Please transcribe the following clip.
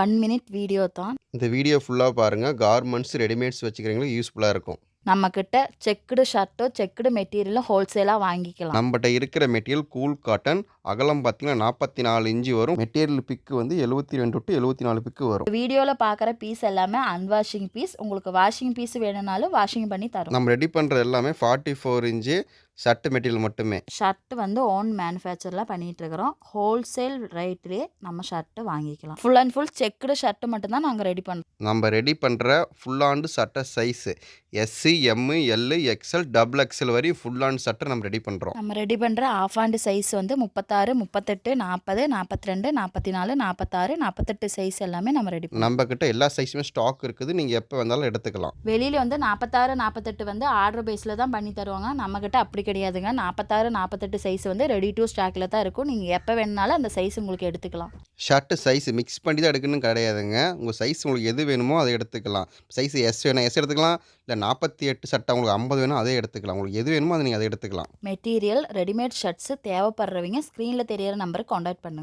1 minute video தான். இந்த video ஃபுல்லாக பாருங்கள். கார்மெண்ட்ஸ் ரெடிமேட்ஸ் வச்சுக்கிறவங்களுக்கு யூஸ்ஃபுல்லாக இருக்கும். நம்மக்கிட்ட செக்குடு ஷர்ட்டோ செக்குடு மெட்டீரியலும் ஹோல்சேலாக வாங்கிக்கலாம். நம்மகிட்ட இருக்கிற மெட்டீரியல் கூல் காட்டன். அகலம் பார்த்தீங்கன்னா 44 இன்ச்சு வரும். மெட்டீரியல் பிக்கு வந்து 72 டு 74 பிக்கு வரும். வீடியோவில் பார்க்குற பீஸ் எல்லாமே அன்வாஷிங் பீஸ். உங்களுக்கு வாஷிங் பீஸ் வேணும்னாலும் வாஷிங் பண்ணி தரும். நம்ம ரெடி பண்ணுறது எல்லாமே 44 இன்ச்சு ஷர்ட் மெட்டீரியல் மட்டுமே. ஷர்ட் வந்து ஓன் மேனுஃபேக்சரில் பண்ணிகிட்டு இருக்கிறோம். ஹோல்சேல் ரேட்லேயே நம்ம ஷர்ட்டு வாங்கிக்கலாம். Full and full checked shirt மட்டும்தான் நாங்கள் ரெடி பண்ணுறோம். நம்ம ரெடி பண்ணுற ஃபுல் ஆண்டு சட்டை சைஸு எஸ்சி, எம்மு, எல்லு, எக்ஸ்எல், டபுள் எக்ஸ்எல் வரையும் ஃபுல் ஆண்டு சட்டை நம்ம ரெடி பண்ணுறோம். நம்ம ரெடி பண்ணுற ஆஃப் ஆண்டு சைஸ் வந்து 36, 38, 40, 42, 44, 46, 48 சைஸ் எல்லாமே நம்ம ரெடி பண்ணுறோம். நம்ம கிட்ட எல்லா சைஸுமே ஸ்டாக் இருக்குது. நீங்கள் எப்போ வந்தாலும் எடுத்துக்கலாம். வெளியில் வந்து 46, 48 வந்து ஆர்டர் பேஸில் தான் பண்ணி தருவாங்க. நம்மக்கிட்ட அப்படி கிடையாதுங்க. 46, 48 சைஸ் வந்து ரெடி டு ஸ்டாக்கில் தான் இருக்கும். நீங்கள் எப்போ வேணுனாலும் அந்த சைஸ் உங்களுக்கு எடுத்துக்கலாம். ஷர்ட்டு சைஸ் மிக்ஸ் பண்ணி தான் எடுக்கணும்னு கிடையாதுங்க. உங்கள் சைஸ் உங்களுக்கு எது வேணுமோ அதை எடுத்துக்கலாம். சைஸ் எஸ் வேணும் எஸ் எடுத்துக்கலாம். இல்லை 48 சட்டை உங்களுக்கு 50 வேணும் அதே எடுத்துக்கலாம். உங்களுக்கு எது வேணுமோ அதை நீங்கள் அதை எடுத்துக்கலாம். மெட்டீரியல் ரெடிமேட் ஷர்ட்ஸு தேவைப்படுறவங்க ஸ்க்ரீனில் தெரியிற நம்பருக்கு காண்டாக்ட் பண்ணுங்கள்.